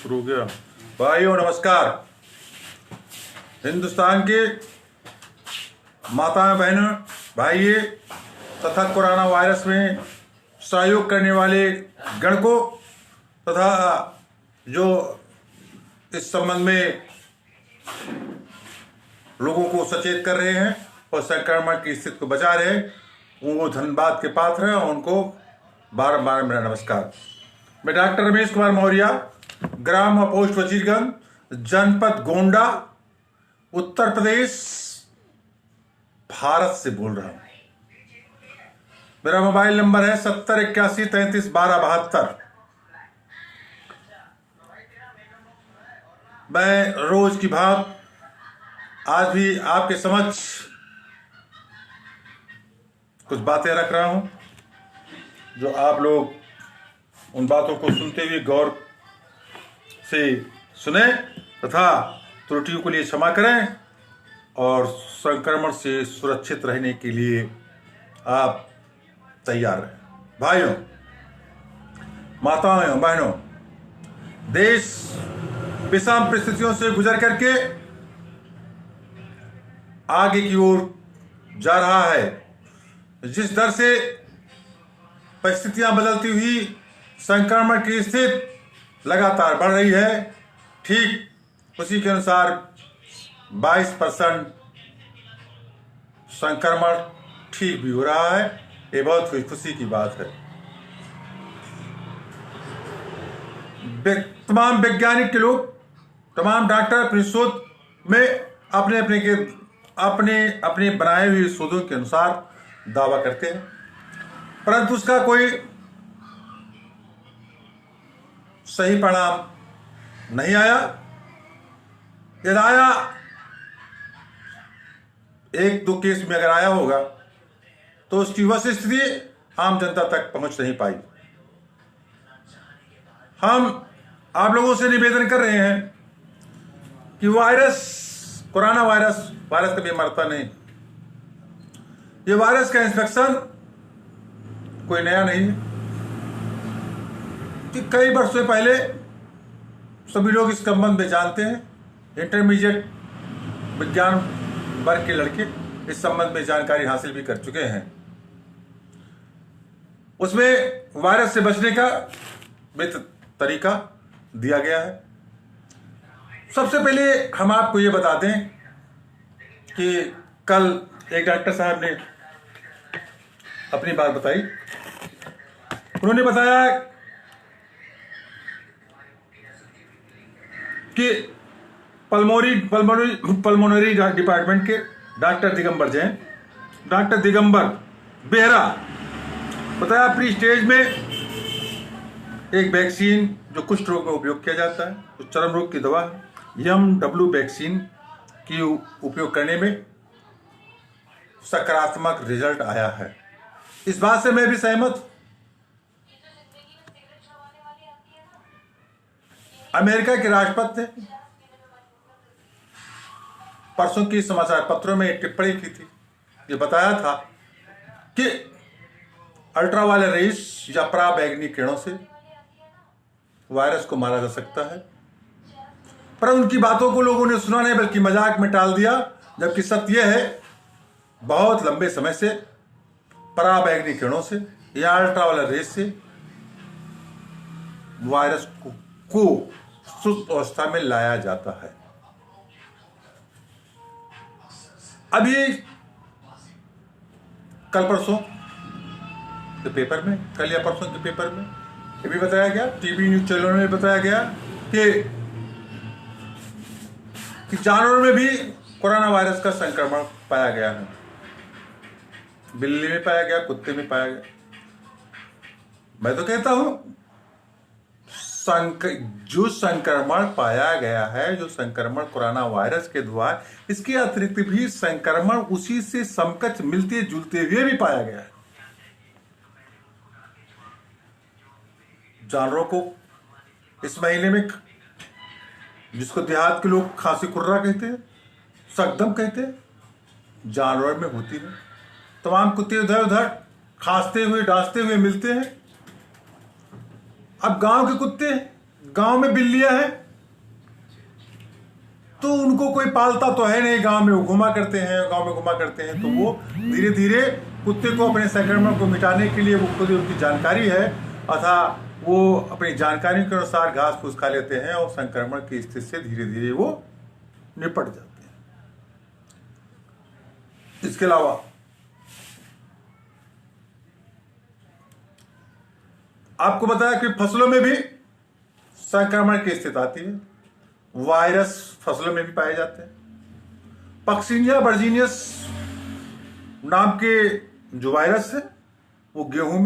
शुरू हो गया। भाइयों नमस्कार। हिंदुस्तान के माताएं बहनों भाई तथा कोरोना वायरस में सहयोग करने वाले गण को तथा जो इस संबंध में लोगों को सचेत कर रहे हैं और संक्रमण की स्थिति को बचा रहे हैं, वो धन्यवाद के पात्र हैं और उनको बारंबार मेरा नमस्कार। मैं डॉक्टर रमेश कुमार मौर्य, ग्राम और पोस्ट वजीरगंज, जनपद गोंडा, उत्तर प्रदेश, भारत से बोल रहा हूं। मेरा मोबाइल नंबर है 7081331272। मैं रोज की भांति आज भी आपके समक्ष कुछ बातें रख रहा हूं, जो आप लोग उन बातों को सुनते हुए गौर से सुने तथा त्रुटियों के लिए क्षमा करें और संक्रमण से सुरक्षित रहने के लिए आप तैयार रहें। भाइयों, माताओं, बहनों, देश विषम परिस्थितियों से गुजर करके आगे की ओर जा रहा है। जिस दर से परिस्थितियां बदलती हुई संक्रमण की स्थिति लगातार बढ़ रही है, ठीक उसी के अनुसार 22% संक्रमण ठीक भी हो रहा है। ये बहुत खुशी की बात है। तमाम वैज्ञानिक के लोग, तमाम डॉक्टर अपने शोध में अपने बनाए हुए शोधों के अनुसार दावा करते हैं, परंतु उसका कोई सही परिणाम नहीं आया। यदि आया, एक दो केस में अगर आया होगा तो उसकी वह स्थिति आम जनता तक पहुंच नहीं पाई। हम आप लोगों से निवेदन कर रहे हैं कि कोरोना वायरस कभी मरता नहीं। ये वायरस का इन्फेक्शन कोई नया नहीं है कि कई वर्षों पहले सभी लोग इस संबंध में जानते हैं। इंटरमीडिएट विज्ञान वर्ग के लड़के इस संबंध में जानकारी हासिल भी कर चुके हैं। उसमें वायरस से बचने का तरीका दिया गया है। सबसे पहले हम आपको ये बता दें कि कल एक डॉक्टर साहब ने अपनी बात बताई। उन्होंने बताया कि पल्मोनरी डिपार्टमेंट के डॉक्टर दिगंबर जैन, डॉक्टर दिगंबर बेहरा बताया प्री स्टेज में एक वैक्सीन जो कुष्ठ रोग में उपयोग किया जाता है, जो चर्म रोग की दवा है, MW वैक्सीन की उपयोग करने में सकारात्मक रिजल्ट आया है। इस बात से मैं भी सहमत हूं। अमेरिका के राष्ट्रपति ने परसों की समाचार पत्रों में टिप्पणी की थी। ये बताया था कि अल्ट्रावायलेट रेस या पराबैंगनी किरणों से वायरस को मारा जा सकता है, पर उनकी बातों को लोगों ने सुना नहीं, बल्कि मजाक में टाल दिया। जबकि सत्य यह है, बहुत लंबे समय से पराबैंगनी किरणों से या अल्ट्रावायलेट रेस से वायरस को सुस्त अवस्था में लाया जाता है। अभी कल परसों के पेपर में, कल या परसों के पेपर में ये भी बताया गया, टीवी न्यूज चैनलों में बताया गया कि जानवरों में भी कोरोना वायरस का संक्रमण पाया गया है। बिल्ली में पाया गया, कुत्ते में पाया गया। मैं तो कहता हूं जो संक्रमण पाया गया है, जो संक्रमण कोरोना वायरस के द्वारा, इसके अतिरिक्त भी संक्रमण उसी से समकक्ष मिलते जुलते हुए भी पाया गया है। जानवरों को इस महीने में, जिसको देहात के लोग खांसी खुर्रा कहते हैं, सकदम कहते हैं, जानवर में होती है। तमाम कुत्ते उधर उधर खांसते हुए डांसते हुए मिलते हैं। अब गांव के कुत्ते, गांव में बिल्लियां हैं, तो उनको कोई पालता तो है नहीं, गांव में वो घुमा करते हैं, तो वो धीरे धीरे कुत्ते को अपने संक्रमण को मिटाने के लिए, वो खुद उनकी जानकारी है अथा वो अपनी जानकारी के अनुसार घास फूस खा लेते हैं और संक्रमण की स्थिति से धीरे धीरे वो निपट जाते हैं। इसके अलावा आपको बताया कि फसलों में भी संक्रमण की स्थिति आती है, वायरस फसलों में भी पाए जाते हैं। पक्सिनिया वर्जीनियस नाम के जो वायरस है वो गेहूं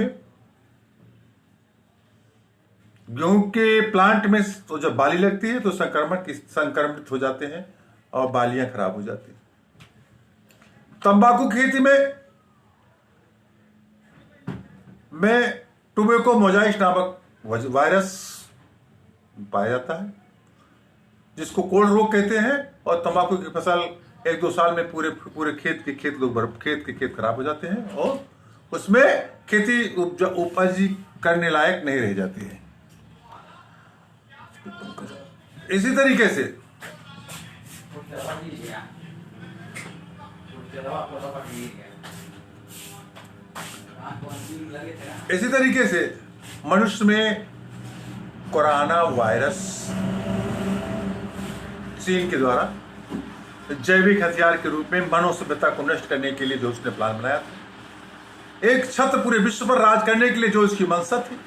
के प्लांट में तो जब बाली लगती है तो संक्रमित हो जाते हैं और बालियां खराब हो जाती हैं। तंबाकू खेती में टोबैको मोजाइक नामक वायरस पाया जाता है, जिसको कोल्ड रोग कहते हैं, और तंबाकू की फसल 1-2 साल में पूरे खेत के खेत खराब हो जाते हैं और उसमें खेती उपज करने लायक नहीं रह जाती है। इसी तरीके से मनुष्य में कोरोना वायरस चीन के द्वारा जैविक हथियार के रूप में मानव सभ्यता को नष्ट करने के लिए जो उसने प्लान बनाया था, एक छत्र पूरे विश्व पर राज करने के लिए जो उसकी मंशा थी,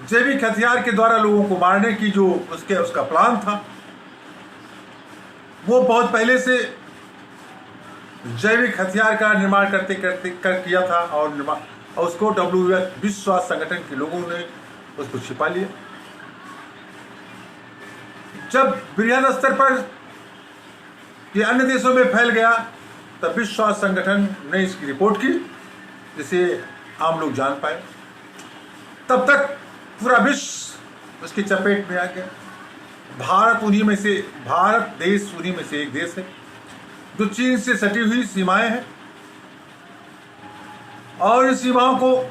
जैविक हथियार के द्वारा लोगों को मारने की जो उसका प्लान था, वो बहुत पहले से जैविक हथियार का निर्माण किया था और उसको विश्व स्वास्थ्य संगठन के लोगों ने उसको छिपा लिया। जब बृहद स्तर पर ये अन्य देशों में फैल गया तब विश्व स्वास्थ्य संगठन ने इसकी रिपोर्ट की, जिसे आम लोग जान पाए। तब तक पूरा विश्व उसकी चपेट में आ गया। भारत देश उन्हीं में से एक देश है जो चीन से सटी हुई सीमाएं हैं और इन सीमाओं को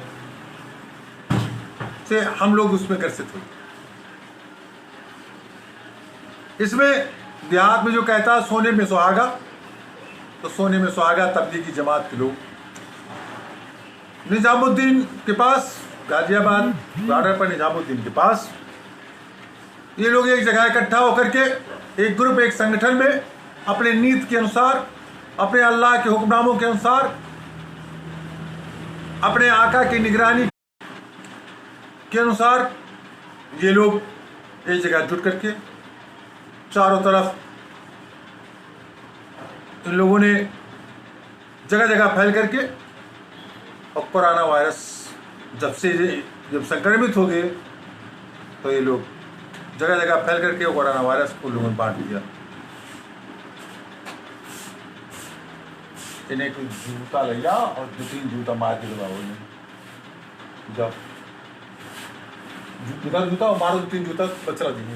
से हम लोग उसमें ग्रसित हुए। इसमें देहात में जो कहता है सोने में सुहागा, तो सोने में सुहागा तबलीगी जमात के लोग निजामुद्दीन के पास, गाजियाबाद बॉर्डर पर निजामुद्दीन के पास, ये लोग एक जगह इकट्ठा होकर के एक ग्रुप, एक संगठन में अपने नीति के अनुसार, अपने अल्लाह के हुक्मनामों के अनुसार, अपने आका की निगरानी के अनुसार ये लोग एक जगह जुट करके चारों तरफ इन लोगों ने जगह जगह फैल करके, और कोरोना वायरस जब संक्रमित हो गए तो ये लोग जगह जगह फैल करके कोरोना वायरस को लोगों ने बांट दिया। इन्हें कुछ जूता ले जाओ और 2-3 जूता मार के दबाओ, जाओ जूता और मारो, 2-3 जूता बचला देंगे।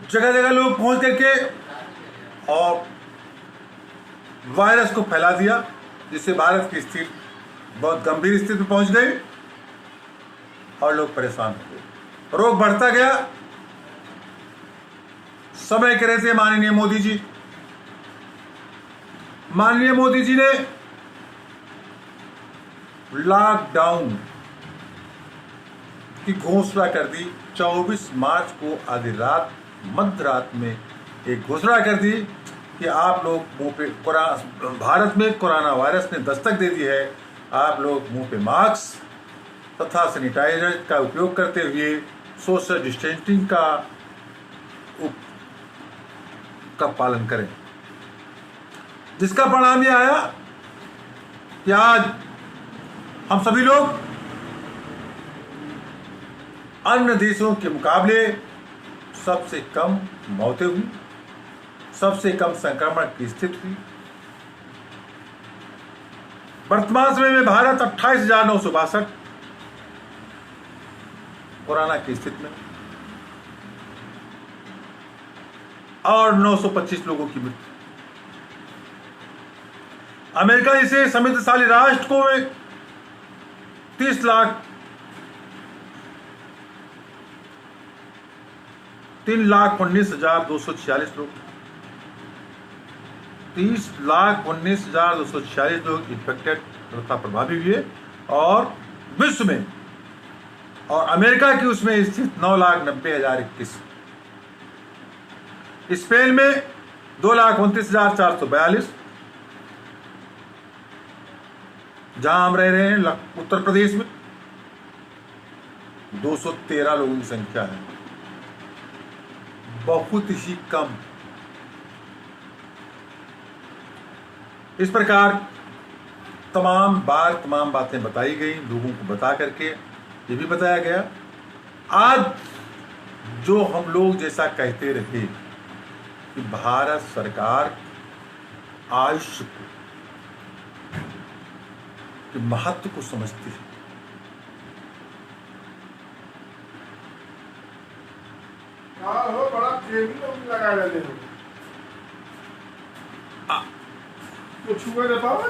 जगह जगह लोग पहुंच करके और वायरस को फैला दिया, जिससे भारत की स्थिति बहुत गंभीर स्थिति में पहुंच गई और लोग परेशान हो गए। रोग बढ़ता गया। समय के रहते माननीय मोदी जी ने लॉकडाउन की घोषणा कर दी। 24 मार्च को आधी रात, मध्य रात में एक घोषणा कर दी कि आप लोग मुंह पे भारत में कोरोना वायरस ने दस्तक दे दी है, आप लोग मुंह पे मास्क तथा सैनिटाइजर का उपयोग करते हुए सोशल डिस्टेंसिंग का पालन करें। जिसका परिणाम यह आया कि आज हम सभी लोग अन्य देशों के मुकाबले सबसे कम मौतें हुई, सबसे कम संक्रमण की स्थिति हुई। वर्तमान समय में भारत 28,962 कोरोना की स्थिति में और 925 लोगों की मृत्यु। अमेरिका इसे समृद्धशाली राष्ट्र को 30 लाख 3,19,246 लोग, 30,19,246 लोग इन्फेक्टेड तथा प्रभावी हुए। और विश्व में और अमेरिका की उसमें स्थित 9,90,021, स्पेन में 2,29,442, जहां हम रह रहे हैं उत्तर प्रदेश में 213 लोगों की संख्या है, बहुत ही कम। इस प्रकार तमाम बातें बताई गई, लोगों को बता करके ये भी बताया गया। आज जो हम लोग जैसा कहते रहे कि भारत सरकार आयुष के महत्व को समझती है, हो बड़ा लगा रहे कुछ हुआ नहीं पाओ।